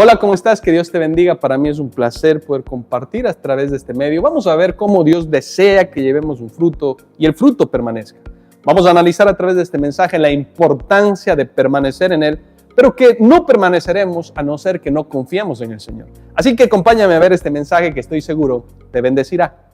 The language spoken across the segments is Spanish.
Hola, ¿cómo estás? Que Dios te bendiga. Para mí es un placer poder compartir a través de este medio. Vamos a ver cómo Dios desea que llevemos un fruto y el fruto permanezca. Vamos a analizar a través de este mensaje la importancia de permanecer en Él, pero que no permaneceremos a no ser que no confiemos en el Señor. Así que acompáñame a ver este mensaje que estoy seguro te bendecirá.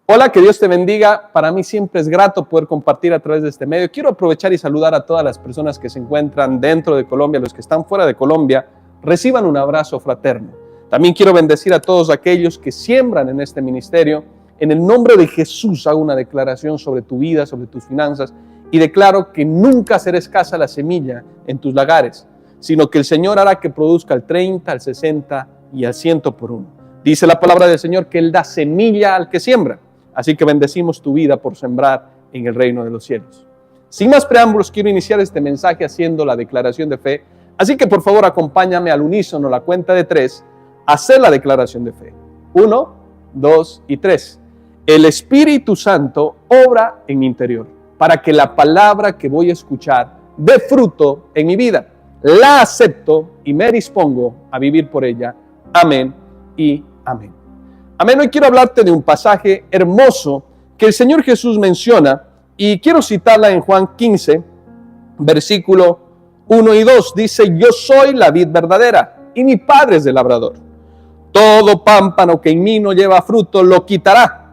Hola, que Dios te bendiga. Para mí siempre es grato poder compartir a través de este medio. Quiero aprovechar y saludar a todas las personas que se encuentran dentro de Colombia, los que están fuera de Colombia, reciban un abrazo fraterno. También quiero bendecir a todos aquellos que siembran en este ministerio. En el nombre de Jesús hago una declaración sobre tu vida, sobre tus finanzas, y declaro que nunca será escasa la semilla en tus lagares, sino que el Señor hará que produzca al 30, al 60 y al 100 por uno. Dice la palabra del Señor que Él da semilla al que siembra. Así que bendecimos tu vida por sembrar en el reino de los cielos. Sin más preámbulos, quiero iniciar este mensaje haciendo la declaración de fe. Así que por favor acompáñame al unísono, la cuenta de 3, a hacer la declaración de fe. 1, 2 y 3. El Espíritu Santo obra en mi interior para que la palabra que voy a escuchar dé fruto en mi vida. La acepto y me dispongo a vivir por ella. Amén y amén. Amén. Hoy quiero hablarte de un pasaje hermoso que el Señor Jesús menciona y quiero citarla en Juan 15, versículo 1 y 2. Dice: yo soy la vid verdadera y mi Padre es el labrador. Todo pámpano que en mí no lleva fruto lo quitará,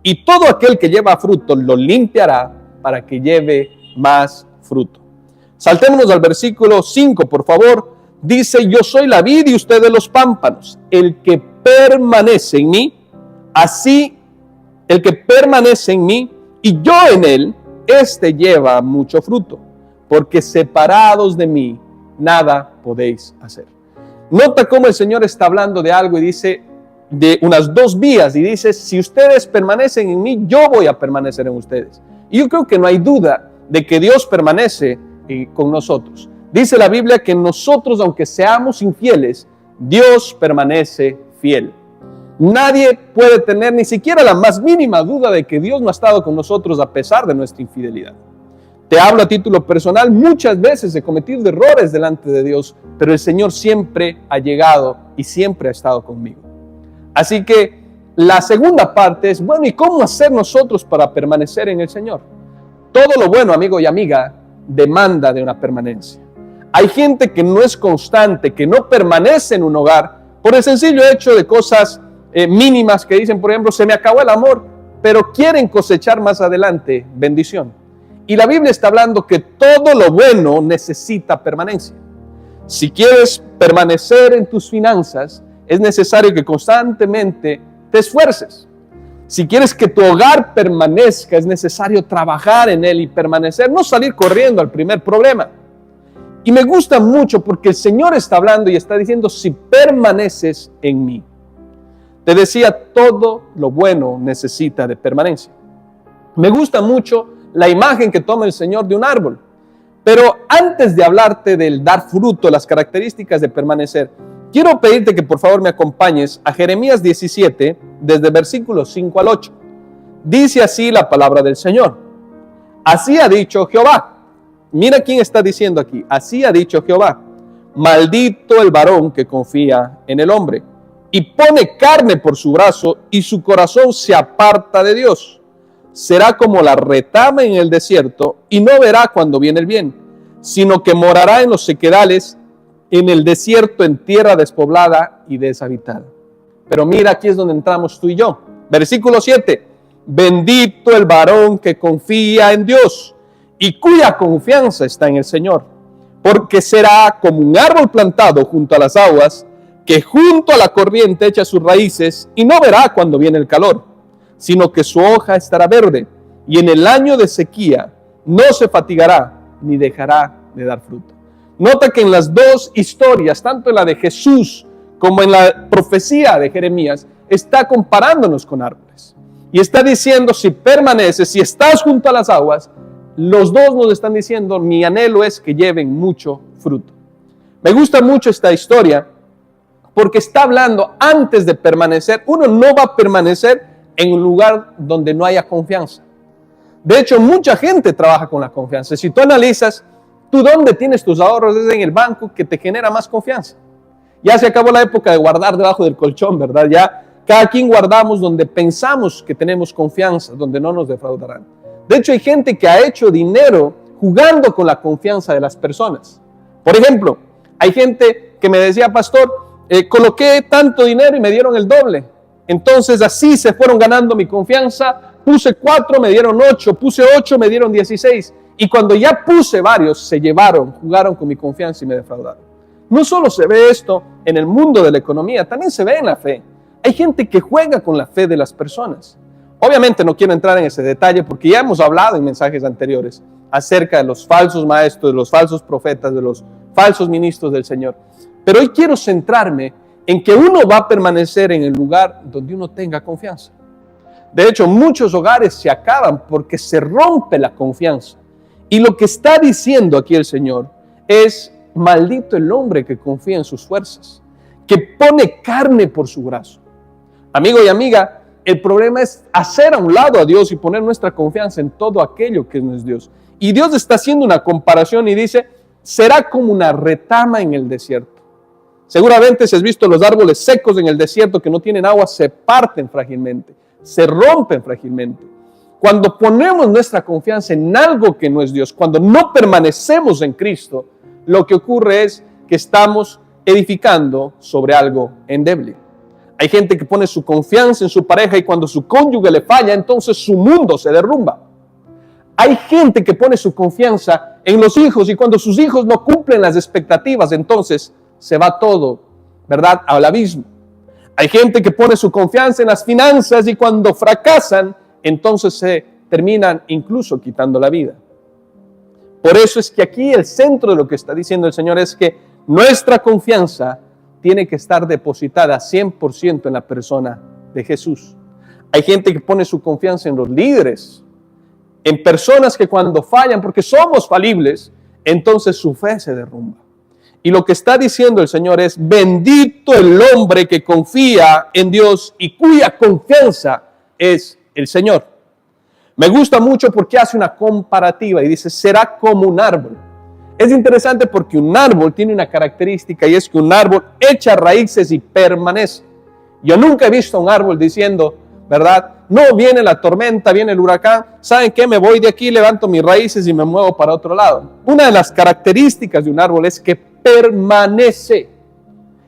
y todo aquel que lleva fruto lo limpiará para que lleve más fruto. Saltémonos al versículo 5, por favor. Dice: yo soy la vid y ustedes los pámpanos. El que permanece en mí, así el que permanece en mí y yo en él, este lleva mucho fruto, porque separados de mí nada podéis hacer. Nota cómo el Señor está hablando de algo y dice de unas dos vías y dice: si ustedes permanecen en mí, yo voy a permanecer en ustedes. Y yo creo que no hay duda de que Dios permanece con nosotros. Dice la Biblia que nosotros, aunque seamos infieles, Dios permanece fiel. Nadie puede tener ni siquiera la más mínima duda de que Dios no ha estado con nosotros a pesar de nuestra infidelidad. Te hablo a título personal, muchas veces he cometido errores delante de Dios, pero el Señor siempre ha llegado y siempre ha estado conmigo. Así que la segunda parte es, bueno, ¿y cómo hacer nosotros para permanecer en el Señor? Todo lo bueno, amigo y amiga, demanda de una permanencia. Hay gente que no es constante, que no permanece en un hogar por el sencillo hecho de cosas mínimas que dicen, por ejemplo, se me acabó el amor, pero quieren cosechar más adelante bendición. Y la Biblia está hablando que todo lo bueno necesita permanencia. Si quieres permanecer en tus finanzas, es necesario que constantemente te esfuerces. Si quieres que tu hogar permanezca, es necesario trabajar en él y permanecer, no salir corriendo al primer problema. Y me gusta mucho porque el Señor está hablando y está diciendo: si permaneces en mí. Te decía, todo lo bueno necesita de permanencia. Me gusta mucho la imagen que toma el Señor de un árbol. Pero antes de hablarte del dar fruto, las características de permanecer, quiero pedirte que por favor me acompañes a Jeremías 17, desde versículos 5 al 8. Dice así la palabra del Señor: así ha dicho Jehová. Mira quién está diciendo aquí. Así ha dicho Jehová: maldito el varón que confía en el hombre y pone carne por su brazo y su corazón se aparta de Dios. Será como la retama en el desierto y no verá cuando viene el bien, sino que morará en los sequedales, en el desierto, en tierra despoblada y deshabitada. Pero mira, aquí es donde entramos tú y yo. Versículo 7. Bendito el varón que confía en Dios y cuya confianza está en el Señor, porque será como un árbol plantado junto a las aguas, que junto a la corriente echa sus raíces y no verá cuando viene el calor, sino que su hoja estará verde, y en el año de sequía no se fatigará ni dejará de dar fruto. Nota que en las dos historias, tanto en la de Jesús como en la profecía de Jeremías, está comparándonos con árboles. Y está diciendo, si permaneces, si estás junto a las aguas, los dos nos están diciendo, mi anhelo es que lleven mucho fruto. Me gusta mucho esta historia porque está hablando antes de permanecer. Uno no va a permanecer en un lugar donde no haya confianza. De hecho, mucha gente trabaja con la confianza. Si tú analizas, tú dónde tienes tus ahorros es en el banco que te genera más confianza. Ya se acabó la época de guardar debajo del colchón, ¿verdad? Ya cada quien guardamos donde pensamos que tenemos confianza, donde no nos defraudarán. De hecho, hay gente que ha hecho dinero jugando con la confianza de las personas. Por ejemplo, hay gente que me decía, pastor, coloqué tanto dinero y me dieron el doble. Entonces así se fueron ganando mi confianza. Puse 4, me dieron 8. Puse 8, me dieron 16. Y cuando ya puse varios, se llevaron, jugaron con mi confianza y me defraudaron. No solo se ve esto en el mundo de la economía, también se ve en la fe. Hay gente que juega con la fe de las personas. Obviamente no quiero entrar en ese detalle porque ya hemos hablado en mensajes anteriores acerca de los falsos maestros, de los falsos profetas, de los falsos ministros del Señor. Pero hoy quiero centrarme en que uno va a permanecer en el lugar donde uno tenga confianza. De hecho, muchos hogares se acaban porque se rompe la confianza. Y lo que está diciendo aquí el Señor es: maldito el hombre que confía en sus fuerzas, que pone carne por su brazo. Amigo y amiga, el problema es hacer a un lado a Dios y poner nuestra confianza en todo aquello que no es Dios. Y Dios está haciendo una comparación y dice: será como una retama en el desierto. Seguramente si has visto los árboles secos en el desierto que no tienen agua, se parten frágilmente, se rompen frágilmente. Cuando ponemos nuestra confianza en algo que no es Dios, cuando no permanecemos en Cristo, lo que ocurre es que estamos edificando sobre algo endeble. Hay gente que pone su confianza en su pareja y cuando su cónyuge le falla, entonces su mundo se derrumba. Hay gente que pone su confianza en los hijos y cuando sus hijos no cumplen las expectativas, entonces se va todo, ¿verdad?, al abismo. Hay gente que pone su confianza en las finanzas y cuando fracasan, entonces se terminan incluso quitando la vida. Por eso es que aquí el centro de lo que está diciendo el Señor es que nuestra confianza tiene que estar depositada 100% en la persona de Jesús. Hay gente que pone su confianza en los líderes, en personas que cuando fallan, porque somos falibles, entonces su fe se derrumba. Y lo que está diciendo el Señor es: bendito el hombre que confía en Dios y cuya confianza es el Señor. Me gusta mucho porque hace una comparativa y dice: será como un árbol. Es interesante porque un árbol tiene una característica y es que un árbol echa raíces y permanece. Yo nunca he visto a un árbol diciendo, ¿verdad?, no, viene la tormenta, viene el huracán, ¿saben qué? Me voy de aquí, levanto mis raíces y me muevo para otro lado. Una de las características de un árbol es que permanece.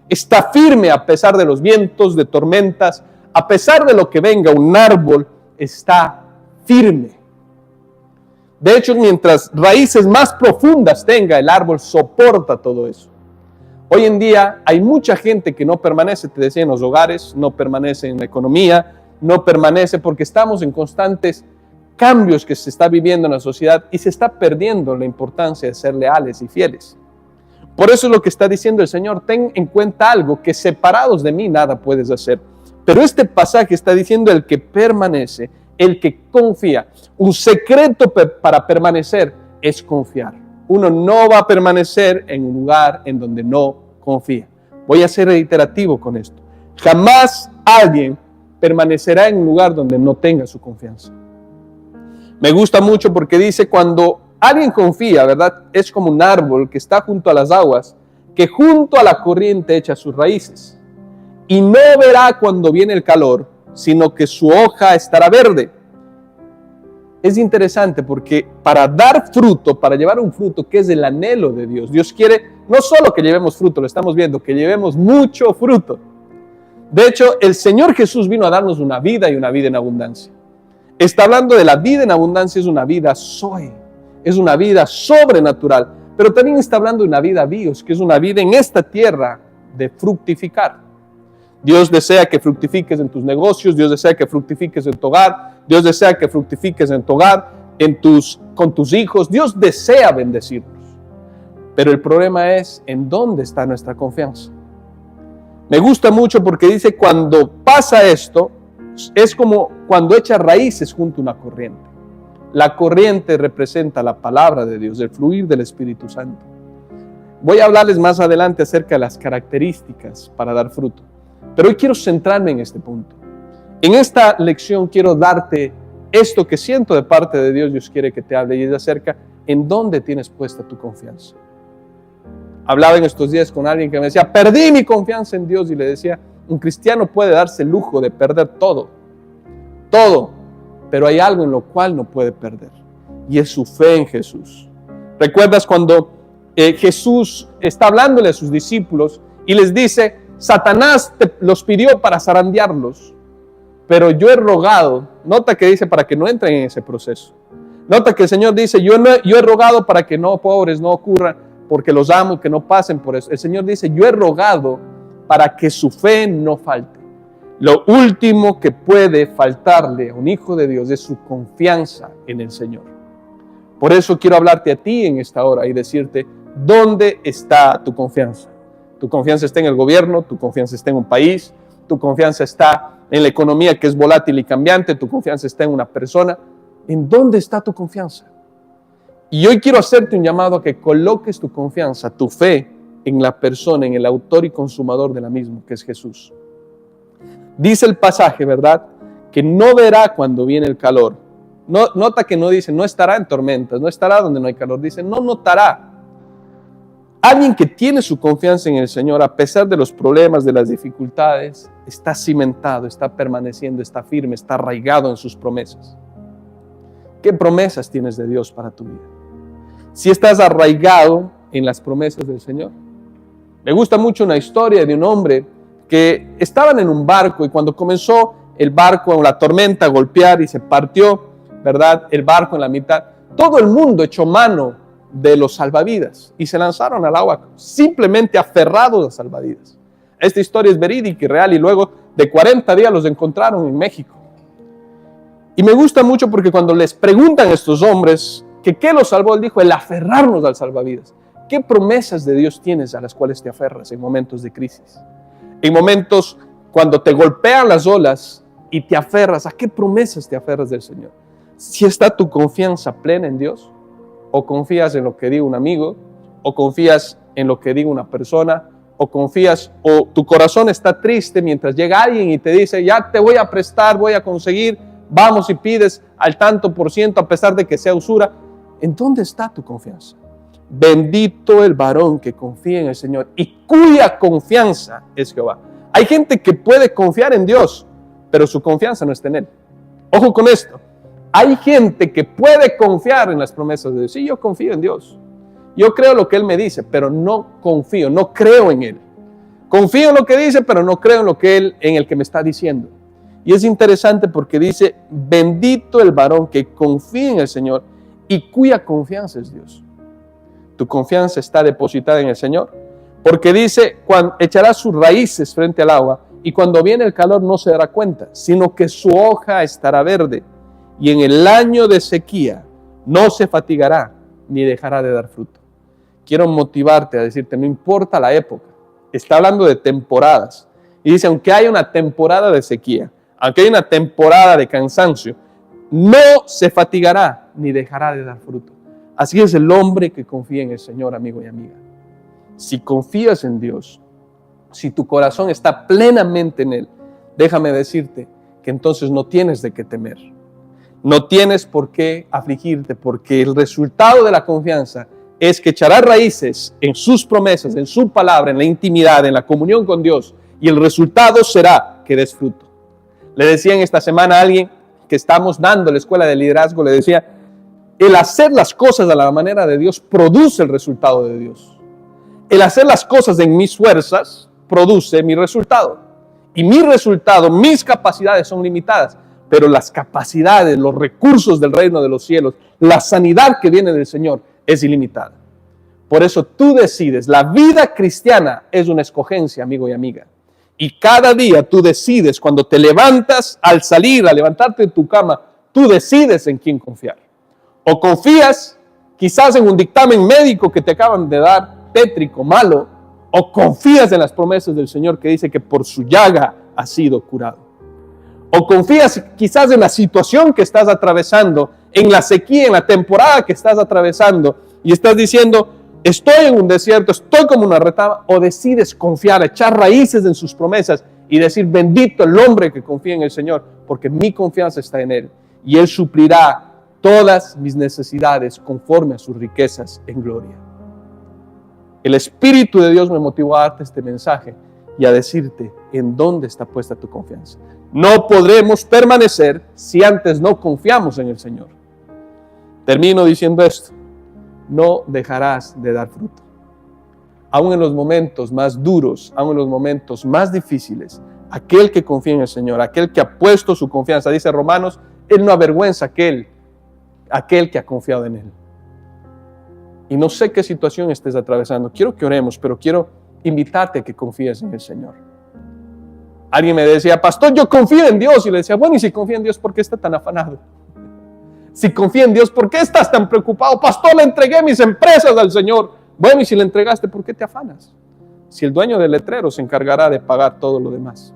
Está firme a pesar de los vientos, de tormentas, a pesar de lo que venga, un árbol está firme. De hecho, mientras raíces más profundas tenga, el árbol soporta todo eso. Hoy en día hay mucha gente que no permanece, te decía, en los hogares, no permanece en la economía, no permanece porque estamos en constantes cambios que se está viviendo en la sociedad y se está perdiendo la importancia de ser leales y fieles. Por eso es lo que está diciendo el Señor: ten en cuenta algo, que separados de mí nada puedes hacer. Pero este pasaje está diciendo: el que permanece, el que confía. Un secreto para permanecer es confiar. Uno no va a permanecer en un lugar en donde no confía. Voy a ser reiterativo con esto. Jamás alguien permanecerá en un lugar donde no tenga su confianza. Me gusta mucho porque dice: cuando alguien confía, ¿verdad?, es como un árbol que está junto a las aguas, que junto a la corriente echa sus raíces. Y no verá cuando viene el calor, sino que su hoja estará verde. Es interesante porque para dar fruto, para llevar un fruto que es el anhelo de Dios, Dios quiere no solo que llevemos fruto, lo estamos viendo, que llevemos mucho fruto. De hecho, el Señor Jesús vino a darnos una vida y una vida en abundancia. Está hablando de la vida en abundancia, es una vida zoe, es una vida sobrenatural, pero también está hablando de una vida bios, que es una vida en esta tierra de fructificar. Dios desea que fructifiques en tus negocios, Dios desea que fructifiques en tu hogar, Dios desea que fructifiques en tu hogar, con tus hijos. Dios desea bendecirnos. Pero el problema es en dónde está nuestra confianza. Me gusta mucho porque dice: cuando pasa esto, es como cuando echa raíces junto a una corriente. La corriente representa la palabra de Dios, el fluir del Espíritu Santo. Voy a hablarles más adelante acerca de las características para dar fruto. Pero hoy quiero centrarme en este punto. En esta lección quiero darte esto que siento de parte de Dios. Dios quiere que te hable y es acerca en dónde tienes puesta tu confianza. Hablaba en estos días con alguien que me decía, perdí mi confianza en Dios, y le decía, un cristiano puede darse el lujo de perder todo, pero hay algo en lo cual no puede perder, y es su fe en Jesús. ¿Recuerdas cuando Jesús está hablándole a sus discípulos y les dice, Satanás los pidió para zarandearlos, pero yo he rogado? Nota que dice para que no entren en ese proceso. Nota que el Señor dice, yo he rogado para que no, pobres, no ocurran, porque los amo y que no pasen por eso. El Señor dice, yo he rogado para que su fe no falte. Lo último que puede faltarle a un hijo de Dios es su confianza en el Señor. Por eso quiero hablarte a ti en esta hora y decirte, ¿dónde está tu confianza? Tu confianza está en el gobierno, tu confianza está en un país, tu confianza está en la economía que es volátil y cambiante, tu confianza está en una persona. ¿En dónde está tu confianza? Y hoy quiero hacerte un llamado a que coloques tu confianza, tu fe, en la persona, en el autor y consumador de la misma, que es Jesús. Dice el pasaje, ¿verdad?, que no verá cuando viene el calor. Nota que no dice, no estará en tormentas, no estará donde no hay calor. Dice, no notará. Alguien que tiene su confianza en el Señor, a pesar de los problemas, de las dificultades, está cimentado, está permaneciendo, está firme, está arraigado en sus promesas. ¿Qué promesas tienes de Dios para tu vida? Si estás arraigado en las promesas del Señor. Me gusta mucho una historia de un hombre que estaban en un barco, y cuando comenzó el barco en la tormenta a golpear y se partió, ¿verdad?, el barco en la mitad, todo el mundo echó mano de los salvavidas y se lanzaron al agua simplemente aferrados a salvavidas. Esta historia es verídica y real, y luego de 40 días los encontraron en México. Y me gusta mucho porque cuando les preguntan a estos hombres que qué los salvó, él dijo, el aferrarnos al salvavidas. ¿Qué promesas de Dios tienes a las cuales te aferras en momentos de crisis? En momentos cuando te golpean las olas y te aferras, ¿a qué promesas te aferras del Señor? Si está tu confianza plena en Dios, o confías en lo que diga un amigo, o confías en lo que diga una persona, o tu corazón está triste mientras llega alguien y te dice, ya te voy a prestar, voy a conseguir, vamos y pides al tanto por ciento a pesar de que sea usura. ¿En dónde está tu confianza? Bendito el varón que confía en el Señor y cuya confianza es Jehová. Hay gente que puede confiar en Dios, pero su confianza no está en Él. Ojo con esto. Hay gente que puede confiar en las promesas de Dios. Sí, yo confío en Dios. Yo creo lo que Él me dice, pero no confío, no creo en Él. Confío en lo que dice, pero no creo en el que me está diciendo. Y es interesante porque dice, bendito el varón que confía en el Señor y cuya confianza es Dios. Tu confianza está depositada en el Señor, porque dice, echará sus raíces frente al agua, y cuando viene el calor no se dará cuenta, sino que su hoja estará verde, y en el año de sequía no se fatigará, ni dejará de dar fruto. Quiero motivarte a decirte, no importa la época, está hablando de temporadas, y dice, aunque haya una temporada de sequía, aunque haya una temporada de cansancio, no se fatigará, ni dejará de dar fruto. Así es el hombre que confía en el Señor, amigo y amiga. Si confías en Dios, si tu corazón está plenamente en Él, déjame decirte que entonces no tienes de qué temer. No tienes por qué afligirte, porque el resultado de la confianza es que echarás raíces en sus promesas, en su palabra, en la intimidad, en la comunión con Dios, y el resultado será que des fruto. Le decía en esta semana a alguien que estamos dando la escuela de liderazgo, le decía, el hacer las cosas a la manera de Dios produce el resultado de Dios. El hacer las cosas en mis fuerzas produce mi resultado. Y mi resultado, mis capacidades son limitadas, pero las capacidades, los recursos del reino de los cielos, la sanidad que viene del Señor es ilimitada. Por eso tú decides, la vida cristiana es una escogencia, amigo y amiga. Y cada día tú decides, cuando te levantas, al salir, al levantarte de tu cama, tú decides en quién confiar. O confías quizás en un dictamen médico que te acaban de dar, tétrico, malo, o confías en las promesas del Señor que dice que por su llaga has sido curado. O confías quizás en la situación que estás atravesando, en la sequía, en la temporada que estás atravesando, y estás diciendo, estoy en un desierto, estoy como una retama, o decides confiar, echar raíces en sus promesas y decir, bendito el hombre que confía en el Señor, porque mi confianza está en Él y Él suplirá todas mis necesidades conforme a sus riquezas en gloria. El Espíritu de Dios me motivó a darte este mensaje y a decirte en dónde está puesta tu confianza. No podremos permanecer si antes no confiamos en el Señor. Termino diciendo esto: no dejarás de dar fruto. Aún en los momentos más duros, aún en los momentos más difíciles, aquel que confía en el Señor, aquel que ha puesto su confianza, dice Romanos, Él no avergüenza a aquel que ha confiado en Él. Y no sé qué situación estés atravesando. Quiero que oremos, pero quiero invitarte a que confíes en el Señor. Alguien me decía, pastor, yo confío en Dios. Y le decía, bueno, y si confía en Dios, ¿por qué está tan afanado? Si confía en Dios, ¿por qué estás tan preocupado? Pastor, le entregué mis empresas al Señor. Bueno, y si le entregaste, ¿por qué te afanas? Si el dueño del letrero se encargará de pagar todo lo demás.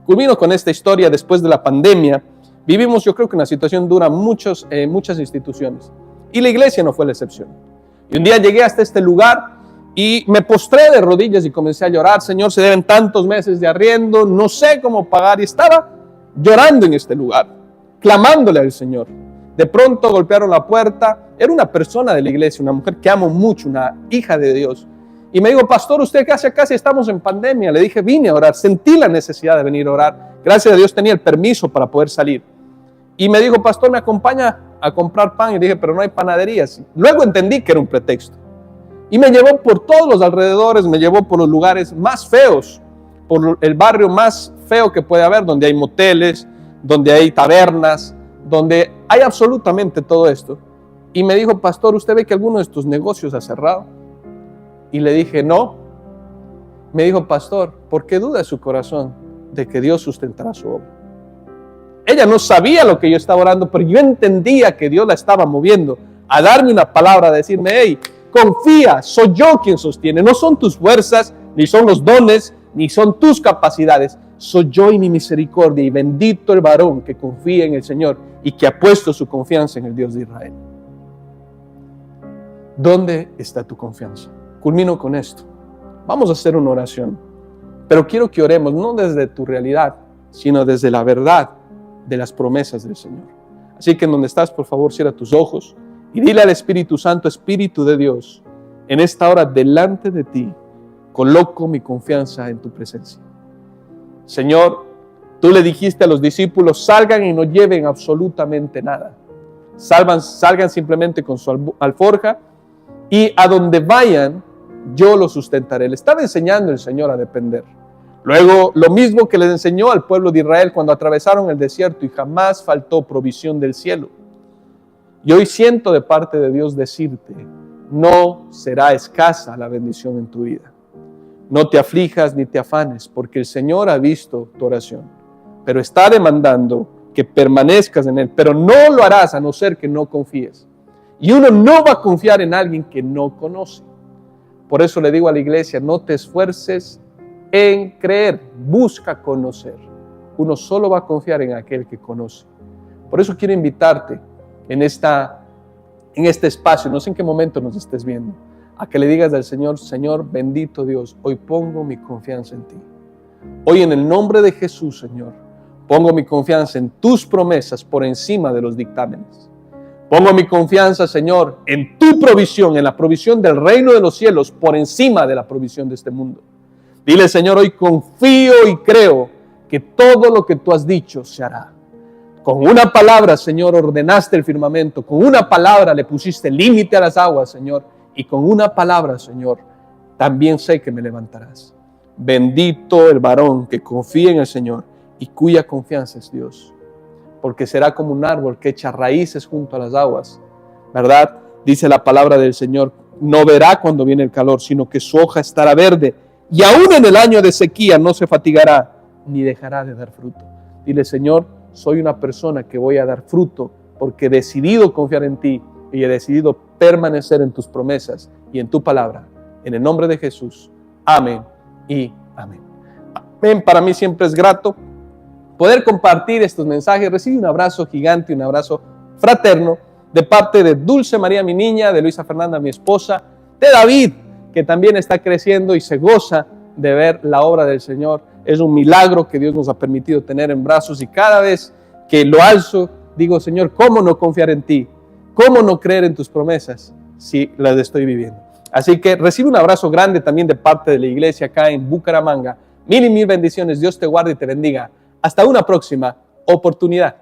Culmino con esta historia. Después de la pandemia, vivimos, yo creo que una situación dura muchas instituciones. Y la iglesia no fue la excepción. Y un día llegué hasta este lugar y me postré de rodillas y comencé a llorar. Señor, se deben tantos meses de arriendo, no sé cómo pagar. Y estaba llorando en este lugar, clamándole al Señor. De pronto golpearon la puerta. Era una persona de la iglesia, una mujer que amo mucho, una hija de Dios. Y me dijo, pastor, ¿usted qué hace acá si estamos en pandemia? Le dije, vine a orar, sentí la necesidad de venir a orar. Gracias a Dios tenía el permiso para poder salir. Y me dijo, pastor, ¿me acompaña a comprar pan? Y dije, pero no hay panaderías. Luego entendí que era un pretexto. Y me llevó por todos los alrededores, me llevó por los lugares más feos, por el barrio más feo que puede haber, donde hay moteles, donde hay tabernas, donde hay absolutamente todo esto. Y me dijo, pastor, ¿usted ve que alguno de estos negocios ha cerrado? Y le dije, no. Me dijo, pastor, ¿por qué duda su corazón de que Dios sustentará su obra? Ella no sabía lo que yo estaba orando, pero yo entendía que Dios la estaba moviendo a darme una palabra, a decirme, hey, confía, soy yo quien sostiene. No son tus fuerzas, ni son los dones, ni son tus capacidades. Soy yo y mi misericordia, y bendito el varón que confía en el Señor y que ha puesto su confianza en el Dios de Israel. ¿Dónde está tu confianza? Culmino con esto. Vamos a hacer una oración, pero quiero que oremos no desde tu realidad, sino desde la verdad de las promesas del Señor. Así que en donde estás, por favor, cierra tus ojos y dile al Espíritu Santo, Espíritu de Dios, en esta hora delante de ti, coloco mi confianza en tu presencia. Señor, tú le dijiste a los discípulos, salgan y no lleven absolutamente nada. Salgan simplemente con su alforja y a donde vayan, yo los sustentaré. Le estaba enseñando el Señor a depender. Luego, lo mismo que les enseñó al pueblo de Israel cuando atravesaron el desierto y jamás faltó provisión del cielo. Y hoy siento de parte de Dios decirte, no será escasa la bendición en tu vida. No te aflijas ni te afanes, porque el Señor ha visto tu oración, pero está demandando que permanezcas en Él, pero no lo harás a no ser que no confíes. Y uno no va a confiar en alguien que no conoce. Por eso le digo a la iglesia, no te esfuerces en creer, busca conocer. Uno solo va a confiar en aquel que conoce. Por eso quiero invitarte en este espacio, no sé en qué momento nos estés viendo, a que le digas al Señor, Señor, bendito Dios, hoy pongo mi confianza en ti. Hoy en el nombre de Jesús, Señor, pongo mi confianza en tus promesas por encima de los dictámenes. Pongo mi confianza, Señor, en tu provisión, en la provisión del reino de los cielos por encima de la provisión de este mundo. Dile, Señor, hoy confío y creo que todo lo que tú has dicho se hará. Con una palabra, Señor, ordenaste el firmamento. Con una palabra le pusiste límite a las aguas, Señor. Y con una palabra, Señor, también sé que me levantarás. Bendito el varón que confía en el Señor y cuya confianza es Dios. Porque será como un árbol que echa raíces junto a las aguas. ¿Verdad? Dice la palabra del Señor, no verá cuando viene el calor, sino que su hoja estará verde. Y aún en el año de sequía no se fatigará, ni dejará de dar fruto. Dile, Señor, soy una persona que voy a dar fruto porque he decidido confiar en ti y he decidido permanecer en tus promesas y en tu palabra. En el nombre de Jesús. Amén y amén. Amén. Para mí siempre es grato poder compartir estos mensajes. Recibe un abrazo gigante, un abrazo fraterno de parte de Dulce María, mi niña, de Luisa Fernanda, mi esposa, de David, que también está creciendo y se goza de ver la obra del Señor. Es un milagro que Dios nos ha permitido tener en brazos, y cada vez que lo alzo, digo, Señor, ¿cómo no confiar en ti? ¿Cómo no creer en tus promesas si las estoy viviendo? Así que recibe un abrazo grande también de parte de la iglesia acá en Bucaramanga. Mil y mil bendiciones. Dios te guarde y te bendiga. Hasta una próxima oportunidad.